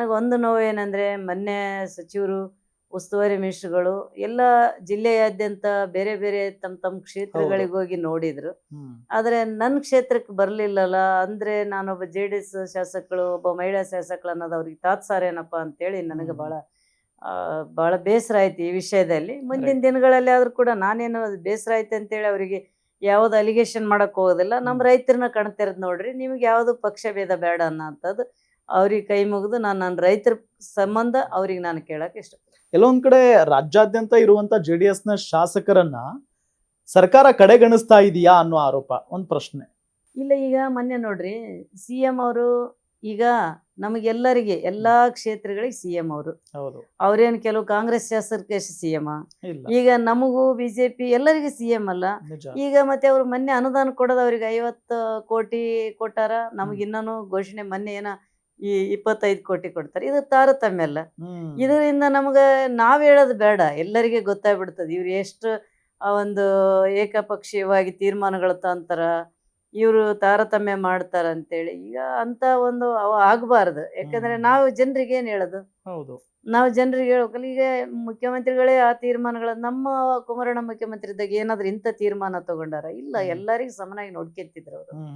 ನನಗೆ ಒಂದು ನೋವು ಏನಂದ್ರೆ ಮೊನ್ನೆ ಸಚಿವರು ಉಸ್ತುವಾರಿ ಮಿನಿಸ್ಟ್ರುಗಳು ಎಲ್ಲ ಜಿಲ್ಲೆಯಾದ್ಯಂತ ಬೇರೆ ಬೇರೆ ತಮ್ಮ ತಮ್ಮ ಹೌದು. ಕ್ಷೇತ್ರಗಳಿಗೆ ಹೋಗಿ ನೋಡಿದ್ರು. ಹ್ಮ್. ಆದರೆ ನನ್ನ ಕ್ಷೇತ್ರಕ್ಕೆ ಬರಲಿಲ್ಲಲ್ಲ, ಅಂದರೆ ನಾನೊಬ್ಬ ಜೆ ಡಿ ಎಸ್ ಶಾಸಕಳು, ಒಬ್ಬ ಮಹಿಳಾ ಶಾಸಕಳು ಅನ್ನೋದು ಅವ್ರಿಗೆ ತಾತ್ಸಾರೇನಪ್ಪ ಅಂತೇಳಿ ನನಗೆ ಹ್ಮ್. ಭಾಳ ಬೇಸರ ಆಯ್ತು ಈ ವಿಷಯದಲ್ಲಿ. ಮುಂದಿನ Right. ದಿನಗಳಲ್ಲಿ ಆದರೂ ಕೂಡ ನಾನೇನು ಅದು ಬೇಸರ ಆಯ್ತು ಅಂತೇಳಿ ಅವರಿಗೆ ಯಾವುದು ಅಲಿಗೇಷನ್ ಮಾಡೋಕ್ಕೆ ಹೋಗೋದಿಲ್ಲ. ನಮ್ಮ ರೈತರನ್ನ ಕಣ್ತೆರೆದು ನೋಡ್ರಿ, ನಿಮ್ಗೆ ಯಾವುದು ಪಕ್ಷ ಭೇದ ಬೇಡ ಅನ್ನೋಂಥದ್ದು ಅವ್ರಿಗೆ ಕೈ ಮುಗಿದು ನನ್ನ ರೈತರ ಸಂಬಂಧ ಅವ್ರಿಗೆ ನಾನು ಕೇಳಕ್ಕೆ ಇಷ್ಟಪಡ್ತೀನಿ. ಕೆಲವೊಂದ್ ಕಡೆ ರಾಜ್ಯಾದ್ಯಂತ ಇರುವಂತ ಜೆಡಿಎಸ್ ನ ಶಾಸಕರನ್ನ ಸರ್ಕಾರ ಕಡೆಗಣಿಸ್ತಾ ಇದೆಯಾ ಅನ್ನೋ ಆರೋಪ ಒಂದ್ ಪ್ರಶ್ನೆ. ಇಲ್ಲ, ಈಗ ಮೊನ್ನೆ ನೋಡ್ರಿ ಸಿ ಎಂ ಅವರು ಈಗ ನಮಗೆಲ್ಲರಿಗೆ ಎಲ್ಲ ಕ್ಷೇತ್ರಗಳಿಗೆ ಸಿ ಎಂ ಅವರು, ಹೌದು. ಅವ್ರೇನು ಕೆಲವು ಕಾಂಗ್ರೆಸ್ ಶಾಸಕರಿಗೆ ಸಿ ಎಂ, ಇಲ್ಲ, ಈಗ ನಮಗೂ ಬಿಜೆಪಿ ಎಲ್ಲರಿಗೂ ಸಿ ಎಂ ಅಲ್ಲ. ನಿಜ. ಈಗ ಮತ್ತೆ ಅವ್ರು ಮೊನ್ನೆ ಅನುದಾನ ಕೊಡೋದು ಅವ್ರಿಗೆ 50 ಕೋಟಿ ಕೊಟ್ಟಾರ, ನಮಗೆ ಇನ್ನೂ ಘೋಷಣೆ ಮೊನ್ನೆ ಏನೋ ಈ 25 ಕೋಟಿ ಕೊಡ್ತಾರೆ. ಇದು ತಾರತಮ್ಯ ಅಲ್ಲ. ಹ್ಮ್. ಇದರಿಂದ ನಮ್ಗೆ ನಾವ್ ಹೇಳೋದು ಬೇಡ, ಎಲ್ಲರಿಗೆ ಗೊತ್ತಾಗ್ಬಿಡ್ತದೆ ಇವ್ರು ಎಷ್ಟು ಒಂದು ಏಕಪಕ್ಷೀಯವಾಗಿ ತೀರ್ಮಾನಗಳು ತಂತಾರ, ಇವರು ತಾರತಮ್ಯ ಮಾಡ್ತಾರ ಅಂತೇಳಿ. ಈಗ ಅಂತ ಒಂದು ಅವ ಆಗಬಾರ್ದು. ಯಾಕಂದ್ರೆ ನಾವು ಜನರಿಗೆ ಏನು ಹೇಳೋದು, ಹೌದು. ನಾವು ಜನರಿಗೆ ಹೇಳ್ಬೇಕಲ್ಲ. ಈಗ ಮುಖ್ಯಮಂತ್ರಿಗಳೇ ಆ ತೀರ್ಮಾನಗಳ, ನಮ್ಮ ಕುಮಾರಣ್ಣ ಮುಖ್ಯಮಂತ್ರಿ ಇದ್ದಾಗ ಏನಾದ್ರು ಇಂಥ ತೀರ್ಮಾನ ತಗೊಂಡಾರ? ಇಲ್ಲ, ಎಲ್ಲರಿಗೂ ಸಮನಾಗಿ ನೋಡ್ಕೊಂತಿದ್ರು ಅವರು.